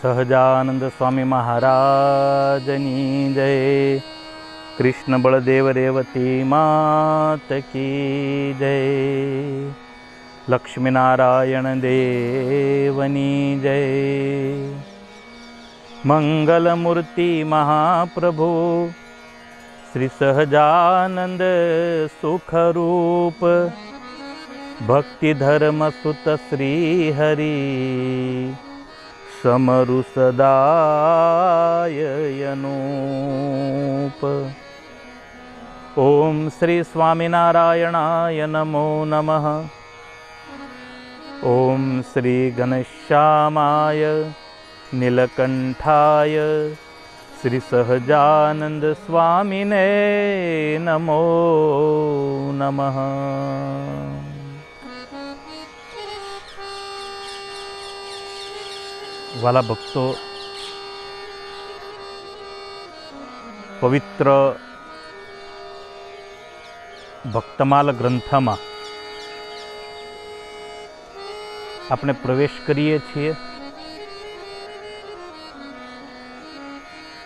સહજાનંદ સ્વામી મહારાજની જય। કૃષ્ણ બળદેવ રેવતી માત કી જય। લક્ષ્મીનારાયણ દેવની જય। મંગલમૂર્તિ મહાપ્રભુ શ્રી સહજાનંદ સુખરૂપ ભક્તિ ધર્મ સુત શ્રી હરિ સમરુ સદાય અનુપ। ઓમ શ્રી સ્વામિનારાયણાય નમો નમઃ। ઓમ શ્રી ઘનશ્યામાય નીલકંઠાય શ્રી સહજાનંદ સ્વામીને નમો નમઃ। વાલા ભક્તો, પવિત્ર ભક્તમાલ ગ્રંથમાં આપણે પ્રવેશ કરીએ છીએ।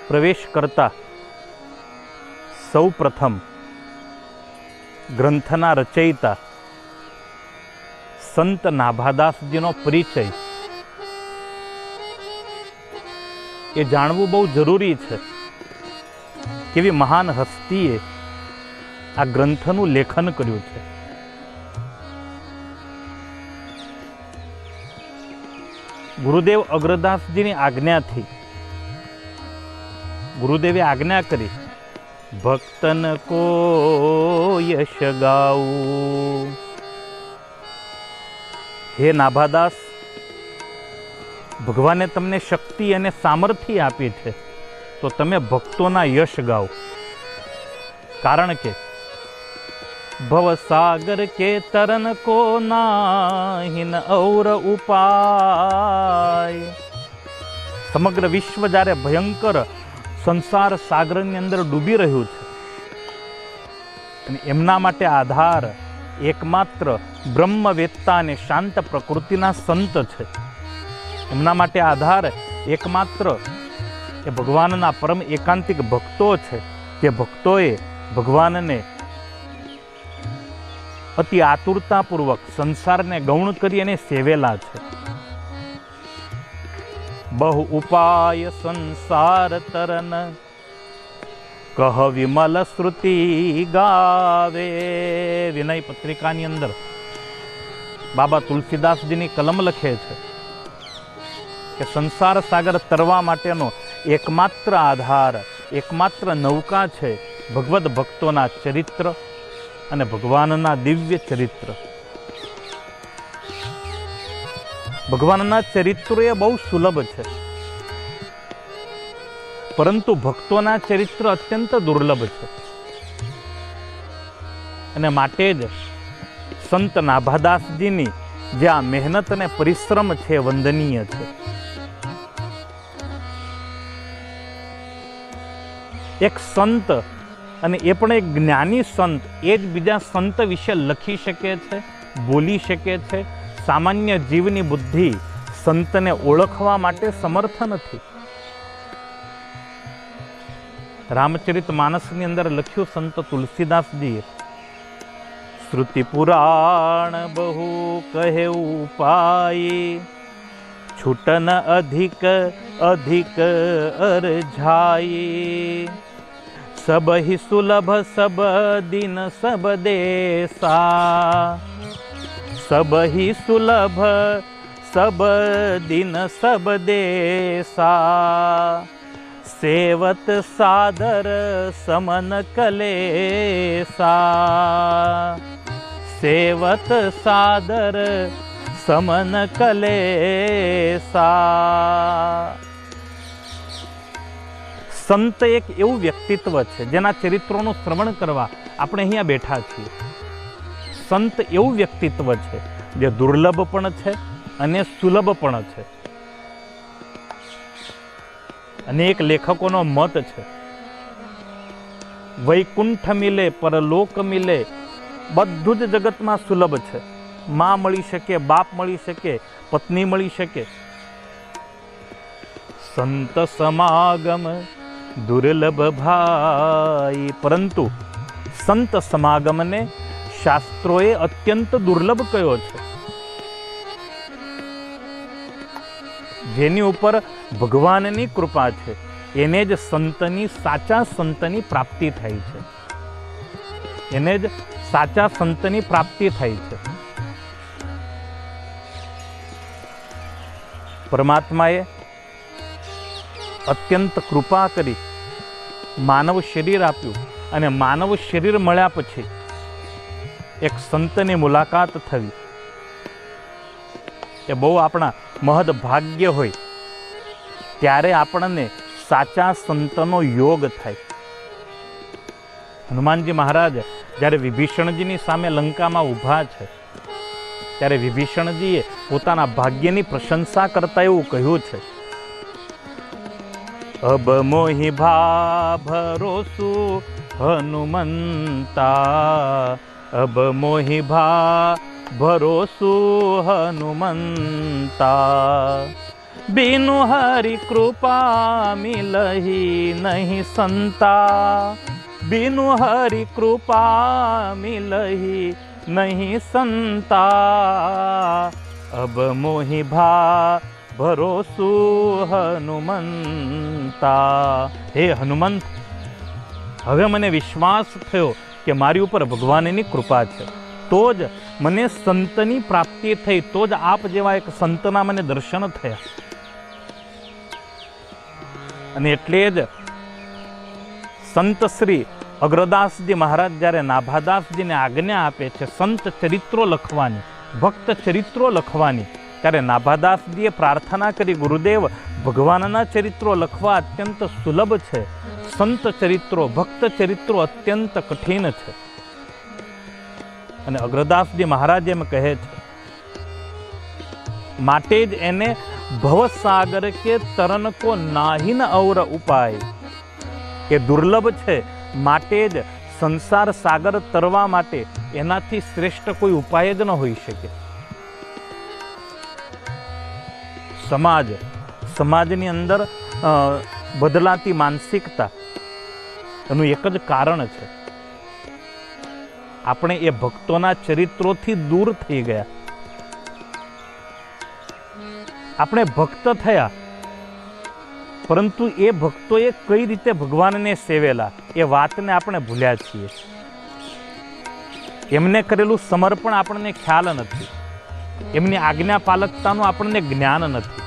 પ્રવેશ કરતા સૌ પ્રથમ ગ્રંથના રચયિતા સંત નાભાદાસજીનો પરિચય એ જાણવું બહુ જરૂરી છે। કેવી મહાન હસ્તીએ આ ગ્રંથનું લેખન કર્યું છે। ગુરુદેવ અગ્રદાસજીની આજ્ઞાથી ગુરુદેવે આજ્ઞા કરી, ભક્તન કો યશ ગાઉ। હે નાભાદાસ, ભગવાને તમને શક્તિ અને સામર્થ્ય આપી છે, તો તમે ભક્તોના યશ ગાઓ। કારણ કે ભવસાગર કે તરન કો નાહિન ઔર ઉપાય। સમગ્ર વિશ્વ જ્યારે ભયંકર સંસાર સાગરની અંદર ડૂબી રહ્યું છે અને એમના માટે આધાર એકમાત્ર બ્રહ્મવેત્તા અને શાંત પ્રકૃતિના સંત છે। એમના માટે આધાર એકમાત્ર એ ભગવાનના પરમ એકાંતિક ભક્તો છે, જે ભક્તોએ ભગવાનને અતિ આતુરતાપૂર્વક સંસારને ગૌણ કરી અને સેવેલા છે। બહુ ઉપાય સંસાર તરન કહ વિમલ શ્રુતિ ગાવે। વિનય પત્રિકાની અંદર બાબા તુલસીદાસજીની કલમ લખે છે કે સંસાર સાગર તરવા માટેનો એકમાત્ર આધાર, એકમાત્ર નૌકા છે ભગવદ ભક્તોના ચરિત્ર અને ભગવાનના દિવ્ય ચરિત્ર। ભગવાનના ચરિત્રો એ બહુ સુલભ છે, પરંતુ ભક્તોના ચરિત્ર અત્યંત દુર્લભ છે અને માટે જ સંત નાભાદાસજીની જે આ મહેનત અને પરિશ્રમ છે વંદનીય છે। એક સંત, અને એ પણ એક જ્ઞાની સંત, એ જ બીજા સંત વિશે લખી શકે છે, બોલી શકે છે। સામાન્ય જીવની બુદ્ધિ સંતને ઓળખવા માટે સમર્થ નથી। રામચરિત માનસની અંદર લખ્યું સંત તુલસીદાસજીએ, શ્રુતિ પુરાણ બહુ કહે ઉપાય, છૂટન અધિક અધિક અરઝાય। સબ હી સુલભ સબ દિન સબ દેસા, સબ હી સુલભ સબ દિન સબ દેસા। સેવત સાદર સમન કલેસા, સેવત સાદર સમન કલેસા। સંત એક એવું વ્યક્તિત્વ છે જેના ચરિત્રોનું શ્રવણ કરવા આપણે અહીંયા બેઠા છીએ। સંત એવું વ્યક્તિત્વ છે જે દુર્લભ પણ છે અને સુલભ પણ છે। અનેક લેખકોનો મત છે, વૈકુંઠ મિલે પરલોક મિલે બધું જ જગતમાં સુલભ છે। માં મળી શકે, બાપ મળી શકે, પત્ની મળી શકે, સંત સમાગમ દુર્લભ ભાઈ. પરંતુ સંત સમાગમને શાસ્ત્રોએ અત્યંત દુર્લભ કયો છે. જેની ઉપર ભગવાનની કૃપા છે એને જ સંતની, સાચા સંતની પ્રાપ્તિ થાય છે. એને જ સાચા સંતની પ્રાપ્તિ થાય છે. પરમાત્માએ અત્યંત કૃપા કરી માનવ શરીર આપ્યું અને માનવ શરીર મળ્યા પછી એક સંતની મુલાકાત થવી એ બહુ આપણા મહદ ભાગ્ય હોય. ત્યારે આપણને સાચા સંતનો યોગ થાય. હનુમાનજી મહારાજ જ્યારે વિભીષણજીની સામે લંકામાં ઊભા છે ત્યારે વિભીષણજીએ પોતાના ભાગ્યની પ્રશંસા કરતા એવું કહ્યું છે, અબ મોહી ભા ભરોસુ હનુમંતા, અબ મોહી ભા ભરોસુ હનુમંતા, बिनु हरि कृपा मिलही नहीं संता, बिनु हरि कृपा मिलही नहीं संता, अब मोहि भा भरोसु हनुमंता. हे હનુમંત, હવે મને વિશ્વાસ થયો કે મારી ઉપર ભગવાનની કૃપા છે, તો જ મને સંતની પ્રાપ્તિ થઈ, તો જ આપ જેવા એક સંતના મને દર્શન થયા. અને એટલે જ સંત શ્રી અગ્રદાસજી મહારાજ જ્યારે નાભાદાસજીને આજ્ઞા આપે છે સંત ચરિત્રો લખવાની, ભક્ત ચરિત્રો લખવાની, ત્યારે નાભાદાસજીએ પ્રાર્થના કરી, ગુરુદેવ ભગવાનના ચરિત્રો લખવા અત્યંત સુલભ છે, સંત ચરિત્રો, ભક્ત ચરિત્રો અત્યંત કઠિન છે. અને અગ્રદાસજી મહારાજ એમ કહે છે, માટે જ એને ભવસાગર કે તરન કો નાહિન ઔર ઉપાય, કે દુર્લભ છે માટે જ સંસાર સાગર તરવા માટે એનાથી શ્રેષ્ઠ કોઈ ઉપાય જ ન હોઈ શકે. સમાજની અંદર બદલાતી માનસિકતા એનું એક જ કારણ છે, આપણે એ ભક્તોના ચરિત્રોથી દૂર થઈ ગયા. આપણે ભક્ત થયા, પરંતુ એ ભક્તોએ કઈ રીતે ભગવાનને સેવેલા એ વાતને આપણે ભૂલ્યા છીએ. એમને કરેલું સમર્પણ આપણને ખ્યાલ નથી, એમની આજ્ઞા પાલકતાનું આપણને જ્ઞાન નથી.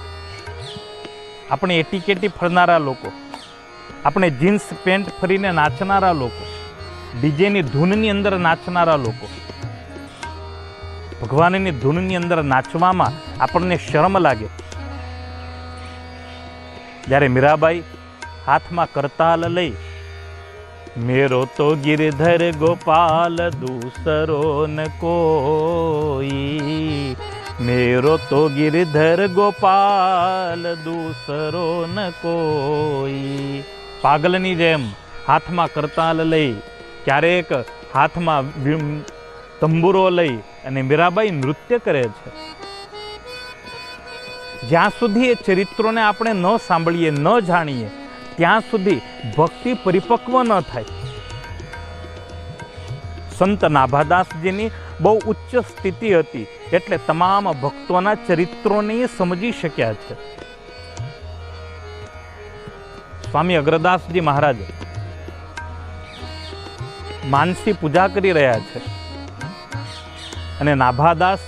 આપણે એટીકેટી ફરનારા લોકો, આપણે જીન્સ પેન્ટ ફરીને નાચનારા લોકો, ડીજેની ધૂનની અંદર નાચનારા લોકો, ભગવાનની ધૂનની અંદર નાચવામાં આપણને શરમ લાગે. જ્યારે મીરાબાઈ હાથમાં કરતાલ લઈ, મેરો તો ગિરધર ગોપાલ દૂસરો ન કોઈ, મેરો તો ગિરધર ગોપાલ દૂસરો ન કોઈ, પાગલની જેમ હાથમાં કરતાલ લઈ, ક્યારેક હાથમાં તંબુરો લઈ અને મીરાબાઈ નૃત્ય કરે છે. જ્યાં સુધી એ ચરિત્રોને આપણે ન સાંભળીએ, ન જાણીએ, ત્યાં સુધી ભક્તિ પરિપક્વ ન થાય. સંત નાભાદાસજીની બહુ ઉચ્ચ સ્થિતિ હતી, એટલે તમામ ભક્તોના ચરિત્રોને એ સમજી શક્યા છે. સ્વામી અગ્રદાસજી મહારાજ માનસી પૂજા કરી રહ્યા છે, અને નાભાદાસ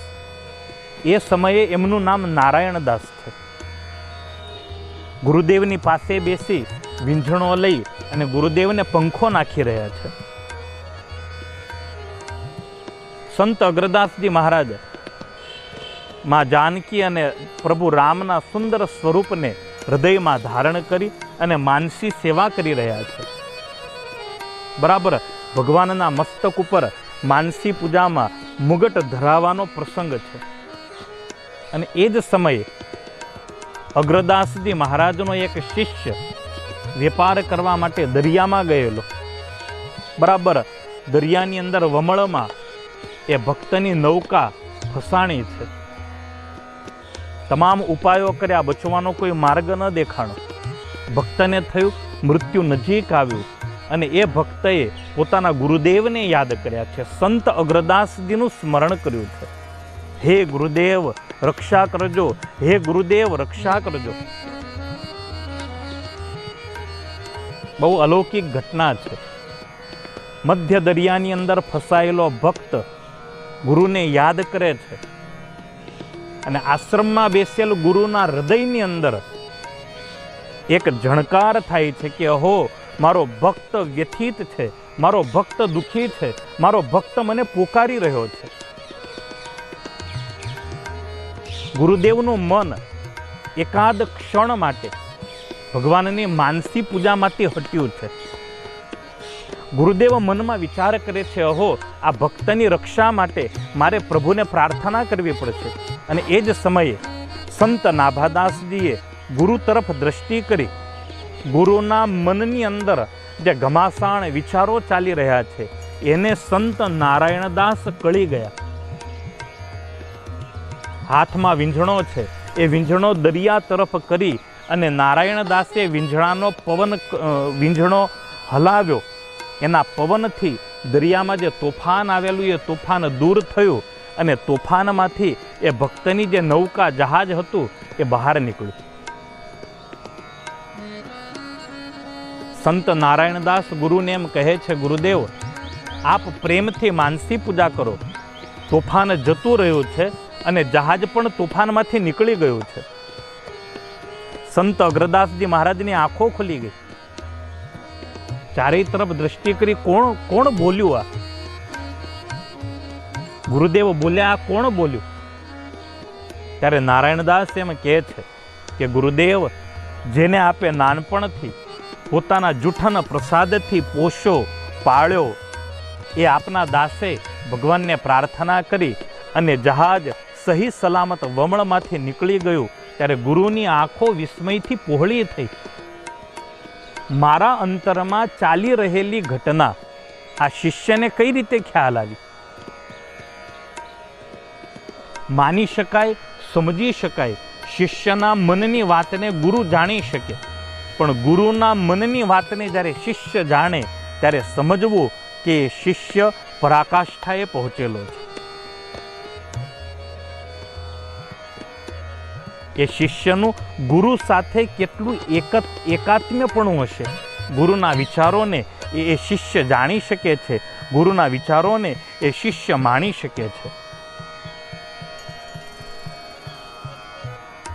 એ સમયે એમનું નામ નારાયણદાસ છે. ગુરુદેવની પાસે બેસી વીંઝણો લઈ અને ગુરુદેવને પંખો નાખી રહ્યા છે. સંત અગ્રદાસજી મહારાજ માં જાનકી અને પ્રભુ રામના સુંદર સ્વરૂપને હૃદયમાં ધારણ કરી અને માનસી સેવા કરી રહ્યા છે. બરાબર ભગવાનના મસ્તક ઉપર માનસી પૂજામાં મુગટ ધરાવવાનો પ્રસંગ છે. અને એ જ સમયે અગ્રદાસજી મહારાજનો એક શિષ્ય વેપાર કરવા માટે દરિયામાં ગયેલો, બરાબર દરિયાની અંદર વમળમાં એ ભક્તની નૌકા ફસાણી છે. તમામ ઉપાયો કર્યા, બચવાનો કોઈ માર્ગ ન દેખાણો. ભક્તને થયું મૃત્યુ નજીક આવ્યું અને એ ભક્તએ પોતાના ગુરુદેવને યાદ કર્યા છે, સંત અગ્રદાસજીનું સ્મરણ કર્યું છે. હે ગુરુદેવ રક્ષા કરજો, હે ગુરુદેવ રક્ષા કરજો. બહુ અલૌકિક ઘટના છે. મધ્ય દરિયાની અંદર ફસાયેલો ભક્ત ગુરુને યાદ કરે છે અને આશ્રમમાં બેસેલ ગુરુના હૃદયની અંદર એક ઝણકાર થાય છે કે અહો, મારો ભક્ત વ્યથિત છે, મારો ભક્ત દુઃખી છે, મારો ભક્ત મને પોકારી રહ્યો છે. ગુરુદેવનું મન એકાદ ક્ષણ માટે ભગવાનની માનસી પૂજામાંથી હટ્યું છે. ગુરુદેવ મનમાં વિચાર કરે છે, અહો, આ ભક્તની રક્ષા માટે મારે પ્રભુને પ્રાર્થના કરવી પડશે. અને એ જ સમયે સંત નાભાદાસજીએ ગુરુ તરફ દ્રષ્ટિ કરી. ગુરુના મનની અંદર જે ઘમાસાણ વિચારો ચાલી રહ્યા છે એને સંત નારાયણદાસ કળી ગયા. હાથમાં વીંઝણો છે, એ વીંઝણો દરિયા તરફ કરી અને નારાયણદાસે વીંઝણો હલાવ્યો. એના પવનથી દરિયામાં જે તોફાન આવેલું એ તોફાન દૂર થયું અને તોફાનમાંથી એ ભક્તની જે નૌકા જહાજ હતું એ બહાર નીકળ્યું. સંત નારાયણદાસ ગુરુને એમ કહે છે, ગુરુદેવ આપ પ્રેમથી માનસી પૂજા કરો. તોફાન જતું રહ્યું છે અને જહાજ પણ તોફાનમાંથી નીકળી ગયું છે. સંત અગ્રદાસજી મહારાજની આંખો ખુલી ગઈ. ચારે તરફ દ્રષ્ટિ કરી, કોણ બોલ્યું? આ ગુરુદેવ બોલ્યા, આ કોણ બોલ્યું? ત્યારે નારાયણદાસ એમ કહે છે કે ગુરુદેવ, જેને આપે નાનપણથી પોતાના જૂઠન પ્રસાદથી પોષો પાળ્યો, એ આપના દાસે ભગવાનને પ્રાર્થના કરી અને જહાજ સહી સલામત વમળમાંથી નીકળી ગયું. ત્યારે ગુરુની આંખો વિસ્મયથી પહોળી થઈ. મારા અંતરમાં ચાલી રહેલી ઘટના આ શિષ્યને કઈ રીતે ખ્યાલ આવી? માની શકાય, સમજી શકાય, શિષ્યના મનની વાતને ગુરુ જાણી શકે, પણ ગુરુના મનની વાતને જ્યારે શિષ્ય જાણે ત્યારે સમજવું કે શિષ્ય પરાકાષ્ઠાએ પહોંચેલો છે. એ શિષ્યનું ગુરુ સાથે કેટલું એકાત્મ્યપણું હશે. ગુરુના વિચારોને એ શિષ્ય જાણી શકે છે, ગુરુના વિચારોને એ શિષ્ય માણી શકે છે.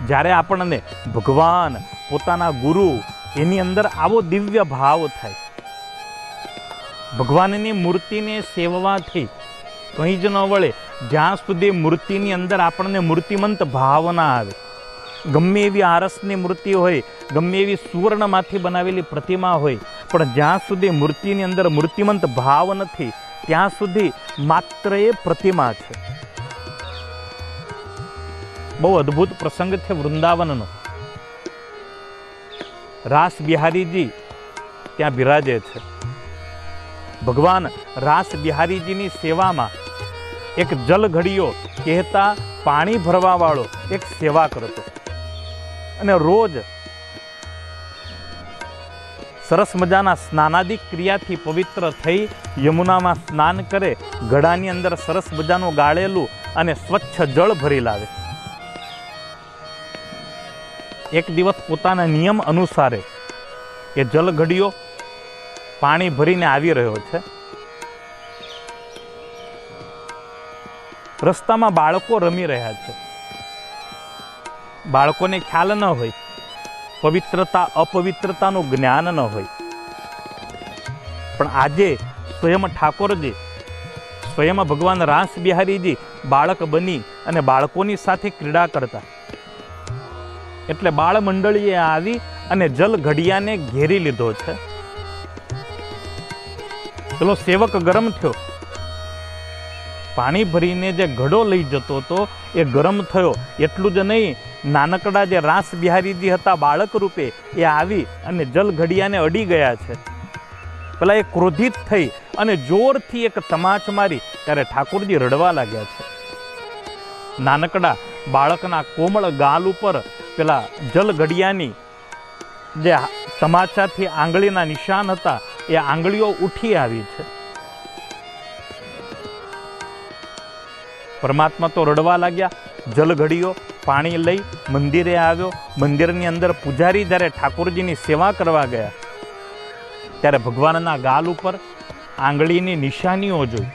જ્યારે આપણને ભગવાન, પોતાના ગુરુ, એની અંદર આવો દિવ્ય ભાવ થાય, ભગવાનની મૂર્તિને સેવવાથી કંઈ જ ન વળે. જ્યાં સુધી મૂર્તિની અંદર આપણને મૂર્તિમંત ભાવ ના આવે, ગમે એવી આરસની મૂર્તિ હોય, ગમે એવી સુવર્ણમાંથી બનાવેલી પ્રતિમા હોય, પણ જ્યાં સુધી મૂર્તિની અંદર મૂર્તિમંત ભાવ નથી ત્યાં સુધી માત્ર એ પ્રતિમા છે. બહુ અદ્ભુત પ્રસંગ છે વૃંદાવનનો. રાસ બિહારીજી ત્યાં બિરાજે છે. ભગવાન રાસ બિહારીજીની સેવામાં એક જલઘડીયો કહેતા પાણી ભરવા વાળો એક સેવા કરતો અને રોજ સરસ મજાના સ્નાનાદિક ક્રિયાથી પવિત્ર થઈ યમુનામાં સ્નાન કરે, ઘડાની અંદર સરસ મજાનું ગાળેલું અને સ્વચ્છ જળ ભરી લાવે. એક દિવસ પોતાના નિયમ અનુસારે એ જલઘડીયો પાણી ભરીને આવી રહ્યો છે. રસ્તામાં બાળકો રમી રહ્યા છે. બાળકોને ખ્યાલ ન હોય, પવિત્રતા અપવિત્રતાનું જ્ઞાન ન હોય, પણ આજે સ્વયં ઠાકોરજી, સ્વયં ભગવાન રાસ બિહારીજી બાળક બની અને બાળકોની સાથે ક્રીડા કરતા. એટલે બાળ મંડળીએ આવી અને જલ ઘડિયાને ઘેરી લીધો છે. પેલો સેવક ગરમ થયો, પાણી ભરીને જે ઘડો લઈ જતો હતો એ ગરમ થયો. એટલું જ નહીં, નાનકડા જે રાસ બિહારીજી હતા બાળક રૂપે, એ આવી અને જલ ઘડિયાને અડી ગયા છે. પેલા એ ક્રોધિત થઈ અને જોરથી એક તમાચ મારી, ત્યારે ઠાકોરજી રડવા લાગ્યા છે. નાનકડા બાળકના કોમળ ગાલ ઉપર પેલા જલ ઘડિયાની જે તમાચાથી આંગળીના નિશાન હતા એ આંગળીઓ ઉઠી આવી છે. પરમાત્મા તો રડવા લાગ્યા. જલઘડીઓ પાણી લઈ મંદિરે આવ્યો. મંદિરની અંદર પૂજારી જ્યારે ઠાકોરજીની સેવા કરવા ગયા ત્યારે ભગવાનના ગાલ ઉપર આંગળીની નિશાનીઓ જોઈ.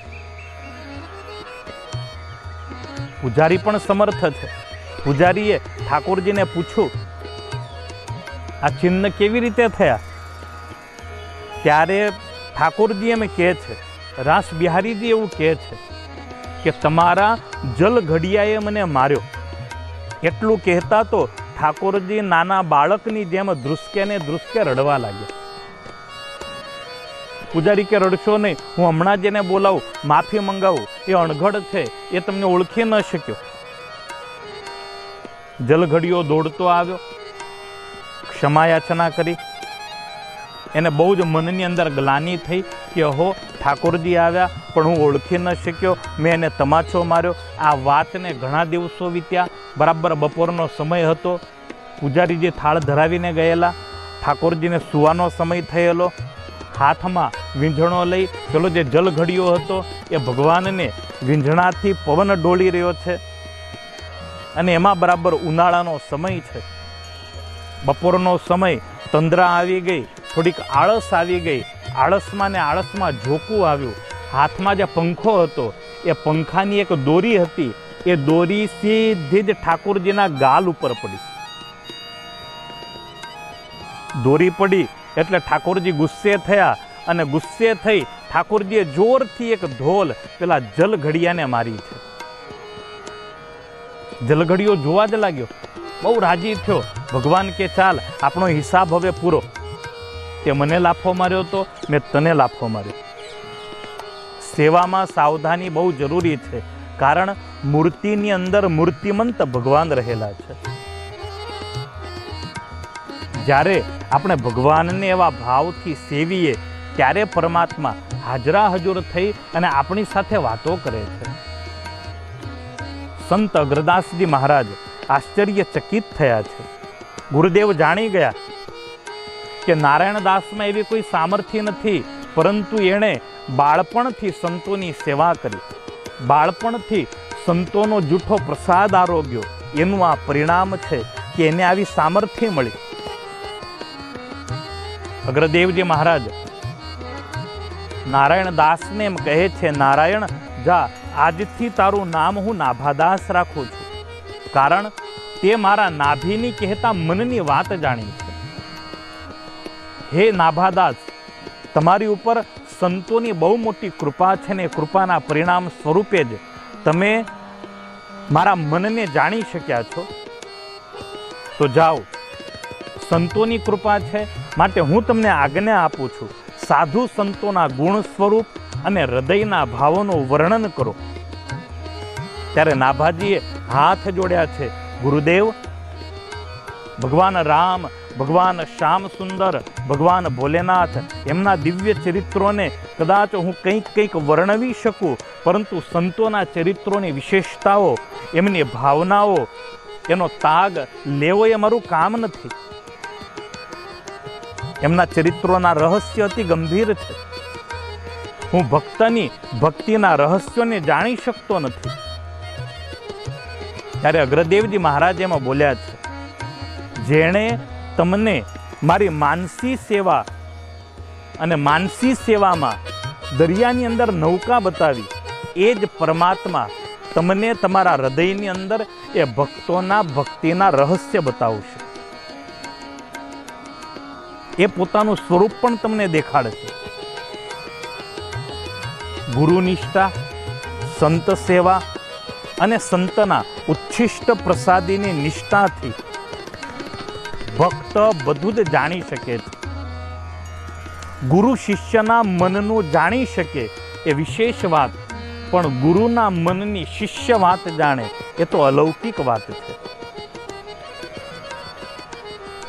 પૂજારી પણ સમર્થ છે. પૂજારીએ ઠાકોરજીને પૂછ્યું, આ ચિહ્ન કેવી રીતે થયા? ત્યારે ઠાકોરજી એમ કહે છે, રાસ બિહારીજી એવું કહે છે કે તમારા જલ ઘડિયાએ મને માર્યો. એટલું કહેતા તો ઠાકોરજી નાના બાળકની જેમ ધ્રુસકે ને ધ્રુસકે રડવા લાગ્યા. પૂજારી કે રડશો નહીં, હું હમણાં જ એને બોલાવું, માફી મંગાવું, એ અણઘડ છે, એ તમને ઓળખી ન શક્યો. જલઘડીઓ દોડતો આવ્યો, ક્ષમાયાચના કરી. એને બહુ જ મનની અંદર ગ્લાનિ થઈ કે હો ઠાકોરજી આવ્યા પણ હું ઓળખી ન શક્યો, મેં એને તમાચો માર્યો. આ વાતને ઘણા દિવસો વીત્યા. બરાબર બપોરનો સમય હતો. પૂજારીજી થાળ ધરાવીને ગયેલા. ઠાકોરજીને સુવાનો સમય થયેલો. હાથમાં વીંઝણો લઈ પેલો જે જલઘડીઓ હતો એ ભગવાનને વીંઝણાથી પવન ડોળી રહ્યો છે. અને એમાં બરાબર ઉનાળાનો સમય છે. બપોરનો સમય, તંદ્રા આવી ગઈ, થોડીક આળસ આવી ગઈ. આળસમાં ને આળસમાં ઝોકું આવ્યું. હાથમાં જે પંખો હતો એ પંખાની એક દોરી હતી, એ દોરી સીધી જ ઠાકોરજીના ગાલ ઉપર પડી. દોરી પડી એટલે ઠાકોરજી ગુસ્સે થયા અને ગુસ્સે થઈ ઠાકોરજીએ જોરથી એક ધોલ પેલા જલઘડિયાને મારી છે. જલઘડીઓ જોવા જ લાગ્યો, બહુ રાજી થયો. ભગવાન કે ચાલ આપણો હિસાબ હવે પૂરો. તે મને લાફો માર્યો તો, મેં તને લાફો માર્યો. સેવામાં સાવધાની બહુ જરૂરી છે, કારણ મૂર્તિની અંદર મૂર્તિમંત ભગવાન રહેલા છે. જ્યારે આપણે ભગવાનને એવા ભાવથી સેવીએ ત્યારે પરમાત્મા હાજરા હજુર થઈ અને આપણી સાથે વાતો કરે છે. સંત અગ્રદાસજી મહારાજ આશ્ચર્યચકિત થયા છે. ગુરુદેવ જાણી ગયા કે નારાયણદાસમાં એવી કોઈ સામર્થ્ય નથી, પરંતુ એણે બાળપણથી સંતોની સેવા કરી, બાળપણથી સંતોનો જૂઠો પ્રસાદ આરોગ્યો. એનું આ પરિણામ છે કે એને આવી સામર્થ્ય મળી. અગ્રદેવજી મહારાજ નારાયણદાસને એમ કહે છે, નારાયણ જા, આજથી તારું નામ હું નાભાદાસ રાખું છું, કારણ તે મારા નાભીની કહેતા મનની વાત જાણી છે. હે નાભાદાસ, તમારી ઉપર સંતોની બહુ મોટી કૃપા છે ને કૃપાના પરિણામ સ્વરૂપે જ તમે મારા મનને જાણી શક્યા છો. તો જાઓ, સંતોની કૃપા છે માટે હું તમને આજ્ઞા આપું છું, સાધુ સંતોના ગુણ સ્વરૂપ અને હૃદયના ભાવોનું વર્ણન કરો. ત્યારે નાભાજીએ હાથ જોડ્યા છે. ગુરુદેવ, ભગવાન રામ, ભગવાન શ્યામ સુંદર, ભગવાન ભોલેનાથ, એમના દિવ્ય ચરિત્રોને કદાચ હું કંઈક વર્ણવી શકું, પરંતુ સંતોના ચરિત્રોની વિશેષતાઓ, એમની ભાવનાઓ, એનો તાગ લેવો એ મારું કામ નથી. એમના ચરિત્રોના રહસ્ય અતિ ગંભીર છે. હું ભક્તિના રહસ્યોને જાણી શકતો નથી. ત્યારે અગ્રદેવજી મહારાજ એમાં બોલ્યા છે, જેણે તમને મારી માનસી સેવા અને માનસી સેવામાં દરિયાની અંદર નૌકા બતાવી, એ જ પરમાત્મા તમને તમારા હૃદયની અંદર એ ભક્તોના ભક્તિના રહસ્ય બતાવશે. એ પોતાનું સ્વરૂપ પણ તમને દેખાડશે. ગુરુનિષ્ઠા, સંત સેવા અને સંતના ઉચ્છિષ્ટ પ્રસાદીની નિષ્ઠાથી ભક્ત બધું જ જાણી શકે છે. ગુરુ શિષ્યના મનનું જાણી શકે એ વિશેષ વાત, પણ ગુરુના મનની શિષ્ય વાત જાણે એ તો અલૌકિક વાત છે.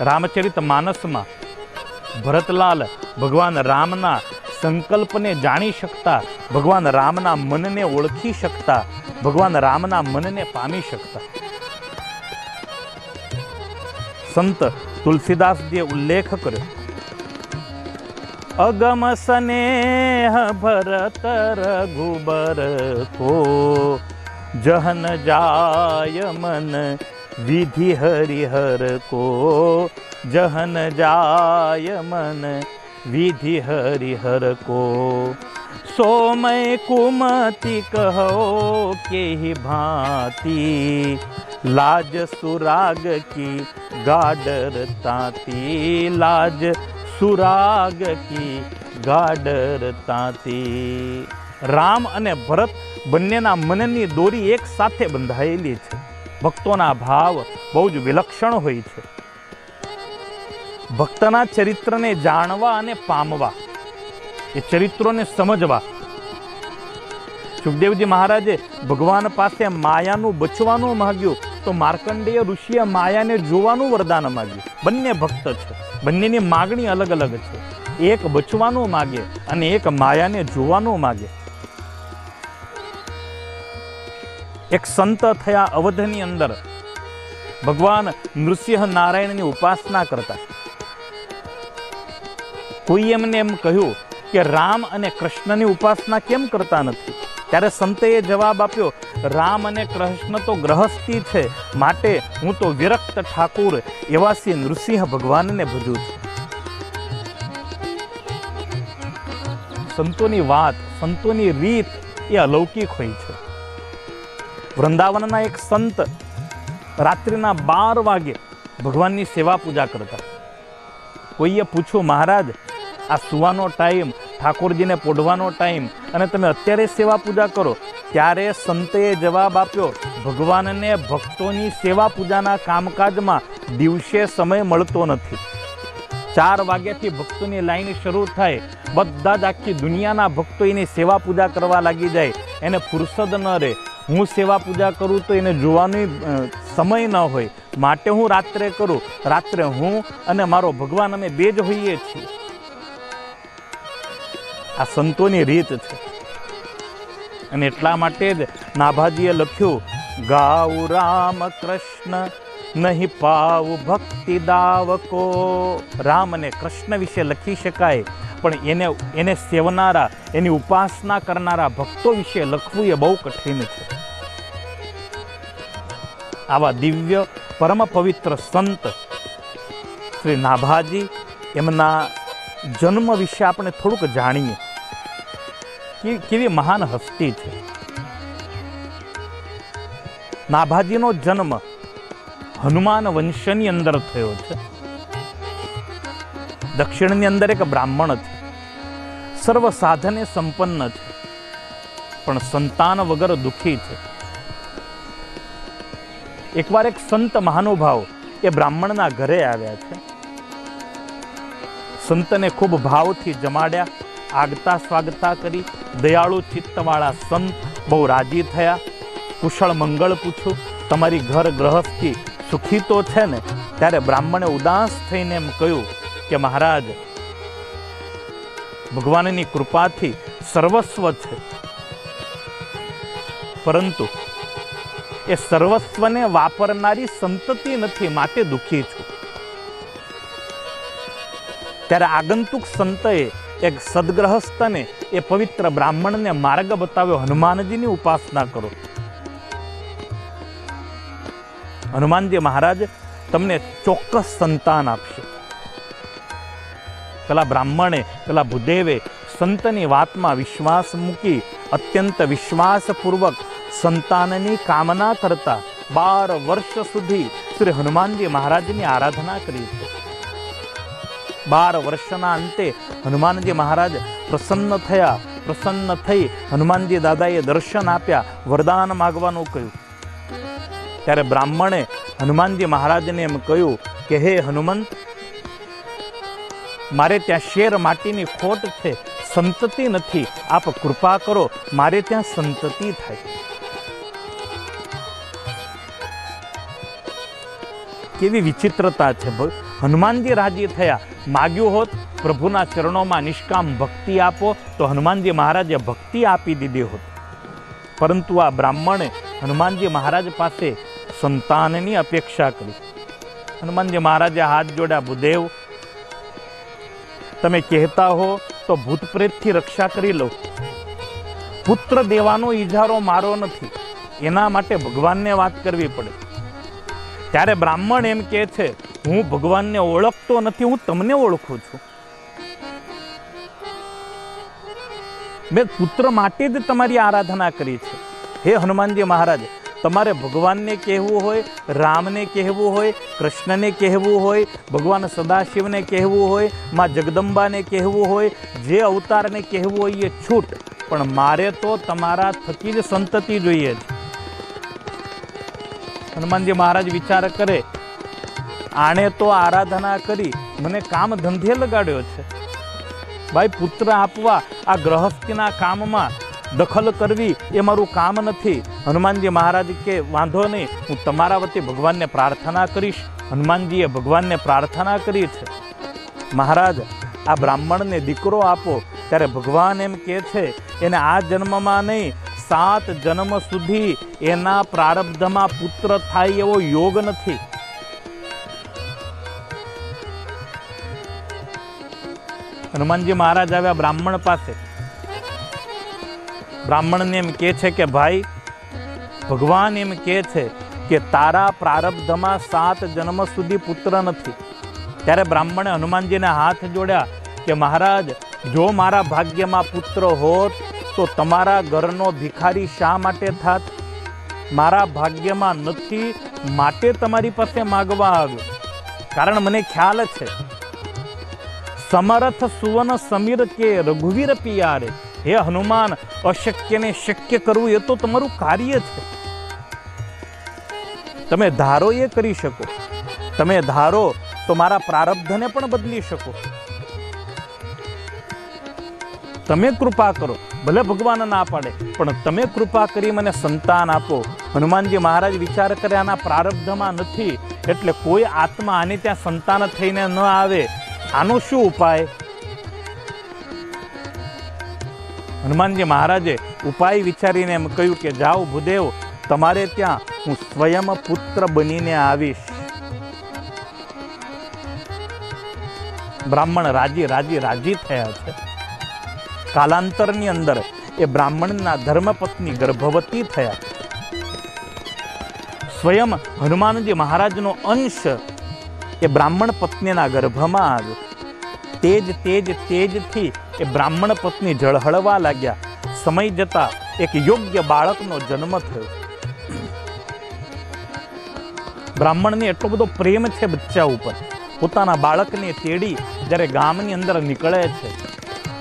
રામચરિત માનસમાં ભરતલાલ ભગવાન રામના સંકલ્પને જાણી શકતા, ભગવાન રામના મનને ઓળખી શકતા, ભગવાન રામના મનને પામી શકતા. સંત તુલસીદાસજીએ ઉલ્લેખ કર્યો, અગમ સ્નેહ ભરત રઘુબર કો, જહન જાય મન વિધિ હરિહર કો, જહન જાય મન વિધિ હરિહર કો, सोमय कुमति कहो के ही भांति, लाज सुराग की गाडर ताती, लाज सुराग की गाडर ताती। राम અને ભરત બંનેના મનની દોરી એક સાથે બંધાયેલી છે। ભક્તોના ભાવ બહુ જ વિલક્ષણ હોય છે। ભક્તના ચરિત્રને જાણવા અને પામવા, એ ચરિત્રોને સમજવા, સુખદેવજી મહારાજે ભગવાન પાસે માયાનું બચવાનું માગ્યું તો માર્કંડેય ઋષિએ માયાને જોવાનું વરદાન માગ્યું। બંને ભક્ત છે, બંનેની માગણી અલગ અલગ છે। એક બચવાનું માગે અને એક માયાને જોવાનું માગે। એક સંત થયા અવધની અંદર, ભગવાન નૃસિંહ નારાયણની ઉપાસના કરતા। કોઈ એમને એમ કહ્યું કે રામ અને કૃષ્ણની ઉપાસના કેમ કરતા નથી? ત્યારે સંતએ જવાબ આપ્યો, રામ અને કૃષ્ણ તો ગ્રહસ્થી છે, માટે હું તો વિરક્ત ઠાકુર એવા શ્રી નૃસિંહ ભગવાનને ભજું છું। સંતોની વાત, સંતોની રીત એ અલૌકિક હોય છે। વૃંદાવનના એક સંત રાત્રિના 12 વાગે ભગવાનની સેવા પૂજા કરતા। કોઈએ પૂછ્યું, મહારાજ આ સુવાનો ટાઈમ, ઠાકોરજીને પોઢવાનો ટાઈમ, અને તમે અત્યારે સેવા પૂજા કરો? ત્યારે સંતએ જવાબ આપ્યો, ભગવાનને ભક્તોની સેવા પૂજાના કામકાજમાં દિવસે સમય મળતો નથી। 4 વાગ્યાથી ભક્તોની લાઈન શરૂ થાય, બધા જ આખી દુનિયાના ભક્તો એની સેવા પૂજા કરવા લાગી જાય, એને ફુરસદ ન રહે। હું સેવા પૂજા કરું તો એને જોવાનો સમય ન હોય, માટે હું રાત્રે કરું। રાત્રે હું અને મારો ભગવાન અમે બે જ હોઈએ છીએ। આ સંતોની રીત છે। અને એટલા માટે જ નાભાજીએ લખ્યું, ગાઉ રામ કૃષ્ણ નહીં પાવ ભક્તિ દાવકો। રામ અને કૃષ્ણ વિશે લખી શકાય, પણ એને સેવનારા, એની ઉપાસના કરનારા ભક્તો વિશે લખવું એ બહુ કઠિન છે। આવા દિવ્ય પરમ પવિત્ર સંત શ્રી નાભાજી, એમના જન્મ વિશે આપણે થોડુંક જાણીએ કે કેવી મહાન હસ્તી છે। નાભાજીનો જન્મ હનુમાન વંશની અંદર થયો છે। દક્ષિણની અંદર એક બ્રાહ્મણ છે, સર્વ સાધને સંપન્ન છે, પણ સંતાન વગર દુઃખી છે। એકવાર એક સંત મહાનુભાવ એ બ્રાહ્મણના ઘરે આવ્યા છે। સંતને ખૂબ ભાવથી જમાડ્યા, આગતા સ્વાગતા કરી। દયાળુ ચિત્તવાળા સંત બહુ રાજી થયા, કુશળ મંગળ પૂછ્યું, તમારી ઘર ગ્રહસ્થી સુખી તો છે ને? ત્યારે બ્રાહ્મણે ઉદાસ થઈને એમ કહ્યું કે મહારાજ, ભગવાનની કૃપાથી સર્વસ્વ છે, પરંતુ એ સર્વસ્વને વાપરનારી સંતતિ નથી, માટે દુઃખી છું। ત્યારે આગંતુક સંતએ એક સદગ્રહસ્થને, એ પવિત્ર બ્રાહ્મણને માર્ગ બતાવ્યો, હનુમાનજીની ઉપાસના કરો। હનુમાનજી મહારાજ તમને ચોક્કસ સંતાન આપશે। પેલા બ્રાહ્મણે, પેલા ભૂદેવે સંતની વાતમાં વિશ્વાસ મૂકી અત્યંત વિશ્વાસપૂર્વક સંતાનની કામના કરતા 12 વર્ષ સુધી શ્રી હનુમાનજી મહારાજની આરાધના કરી છે। 12 વર્ષના અંતે હનુમાનજી મહારાજ પ્રસન્ન થયા। પ્રસન્ન થઈ હનુમાનજી દાદાએ દર્શન આપ્યા, વરદાન માગવાનું કહ્યું। ત્યારે બ્રાહ્મણે હનુમાનજી મહારાજને એમ કહ્યું કે હે હનુમંત, મારે ત્યાં શેર માટીની ખોટ છે, સંતતિ નથી, આપ કૃપા કરો, મારે ત્યાં સંતતિ થાય। કેવી વિચિત્રતા છે! હનુમાનજી રાજી થયા। માગ્યું હોત પ્રભુના ચરણોમાં નિષ્કામ ભક્તિ આપો, તો હનુમાનજી મહારાજે ભક્તિ આપી દીધી હોત, પરંતુ આ બ્રાહ્મણે હનુમાનજી મહારાજ પાસે સંતાનની અપેક્ષા કરી। હનુમાનજી મહારાજે હાથ જોડ્યા, ભૂદેવ તમે કહેતા હો તો ભૂત પ્રેતથી રક્ષા કરી લો. પુત્ર દેવાનો ઈજારો મારો નથી, એના માટે ભગવાનને વાત કરવી પડે. ત્યારે બ્રાહ્મણ એમ કહે છે, હું ભગવાનને ઓળખતો નથી, હું તમને ઓળખું છું. મેં પુત્ર માટે જ તમારી આરાધના કરી છે. હે હનુમાનજી મહારાજ, તમારે ભગવાનને કહેવું હોય, રામને કહેવું હોય, કૃષ્ણને કહેવું હોય, ભગવાન સદાશિવને કહેવું હોય, માં જગદંબાને કહેવું હોય, જે અવતારને કહેવું હોય એ છૂટ, પણ મારે તો તમારા થકી જ સંતતિ જોઈએ છે. હનુમાનજી મહારાજ વિચાર કરે, આણે તો આરાધના કરી મને કામ ધંધે લગાડ્યો છે. ભાઈ, પુત્ર આપવા આ ગ્રહસ્થીના કામમાં દખલ કરવી એ મારું કામ નથી. હનુમાનજી મહારાજ કે વાંધો નહીં, હું તમારા વતી ભગવાનને પ્રાર્થના કરીશ. હનુમાનજીએ ભગવાનને પ્રાર્થના કરી છે, મહારાજ આ બ્રાહ્મણને દીકરો આપો. ત્યારે ભગવાન એમ કહે છે, એને આ જન્મમાં નહીં, 7 જન્મ સુધી એના પ્રારબ્ધમાં પુત્ર થાય એવો યોગ નથી. હનુમાનજી મહારાજ આવ્યા બ્રાહ્મણ પાસે. બ્રાહ્મણને એમ કહે છે કે ભાઈ, ભગવાન એમ કહે છે કે તારા પ્રારબ્ધમાં 7 જન્મ સુધી પુત્ર નથી. ત્યારે બ્રાહ્મણે હનુમાનજીને હાથ જોડ્યા કે મહારાજ, જો મારા ભાગ્યમાં પુત્ર હોત તો તમારા ઘરનો ભિખારી શા માટે થાત? મારા ભાગ્યમાં નથી, માટે તમારી પાસે માગવા આવ્યો. કારણ મને ખ્યાલ છે, સમર્થ સુવન સમીર કે રઘુવીર પિયારે. હે હનુમાન, અશક્યને શક્ય કરવું એ તો તમારું કાર્ય છે. તમે ધારો એ કરી શકો, તમે ધારો તો મારા પ્રારબ્ધને પણ બદલી શકો. તમે કૃપા કરો, ભલે ભગવાન ના પાડે, પણ તમે કૃપા કરી મને સંતાન આપો. હનુમાનજી મહારાજ વિચાર કરે, આના પ્રારબ્ધમાં નથી, એટલે કોઈ આત્મા આને ત્યાં સંતાન થઈને ન આવે, આનો શું ઉપાય? હનુમાનજી મહારાજે ઉપાય વિચારીને એમ કહ્યું કે જાઓ ભૂદેવ, તમારે ત્યાં હું સ્વયં પુત્ર બનીને આવીશ. બ્રાહ્મણ રાજી થયા છે. કાલાંતરની અંદર એ બ્રાહ્મણના ધર્મપત્ની ગર્ભવતી થયા. સ્વયં હનુમાનજી મહારાજનો અંશ એ બ્રાહ્મણ પત્નીના ગર્ભમાં આવ્યો. તેજથી એ બ્રાહ્મણ પત્ની ઝળહળવા લાગ્યા. સમય જતા એક યોગ્ય બાળકનો જન્મ થયો. બ્રાહ્મણને એટલો બધો પ્રેમ છે બચ્ચા ઉપર. પોતાના બાળકને તેડી જ્યારે ગામની અંદર નીકળે છે,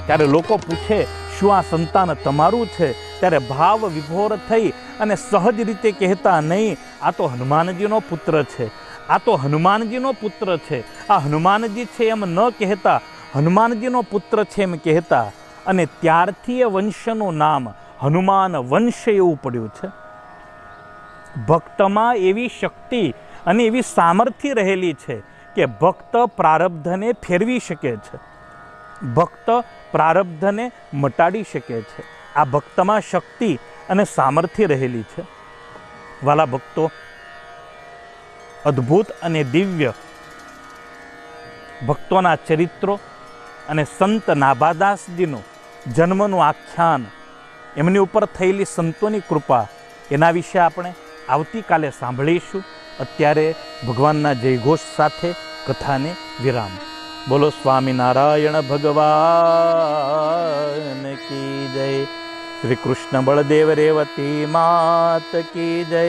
ત્યારે લોકો પૂછે, શું આ સંતાન તમારું છે? ત્યારે ભાવ વિભોર થઈ અને સહજ રીતે કહેતા, નહીં, આ તો હનુમાનજીનો પુત્ર છે, આ તો હનુમાનજીનો પુત્ર છે. આ હનુમાનજી છે એમ ન કહેતા, હનુમાનજીનો પુત્ર છે એમ કહેતા. અને ત્યારથી એ વંશનું નામ હનુમાન વંશ એવું પડ્યું છે. ભક્તમાં એવી શક્તિ અને એવી સામર્થ્ય રહેલી છે કે ભક્ત પ્રારબ્ધને ફેરવી શકે છે, ભક્ત પ્રારબ્ધને મટાડી શકે છે. આ ભક્તમાં શક્તિ અને સામર્થ્ય રહેલી છે. વાલા ભક્તો, અદ્ભુત અને દિવ્ય ભક્તોના ચરિત્રો અને સંત નાભાદાસજીનું જન્મનું આખ્યાન, એમની ઉપર થયેલી સંતોની કૃપા, એના વિશે આપણે આવતીકાલે સાંભળીશું. અત્યારે ભગવાનના જયઘોષ સાથે કથાને વિરામ. બોલો સ્વામિનારાયણ ભગવાન કી જય. શ્રી કૃષ્ણ બળદેવ રેવતી માત કી જય.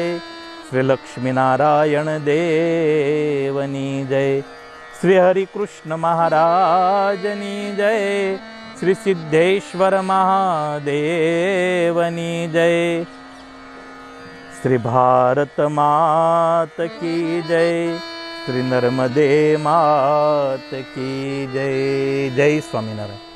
શ્રી લક્ષ્મીનારાયણ દેવની જય. શ્રી હરિકૃષ્ણ મહારાજની જય. શ્રી સિદ્ધેશ્વર મહાદેવની જય. શ્રી ભારત માત કી જય. શ્રી નર્મદે માત કી જય. જય સ્વામિનારાયણ.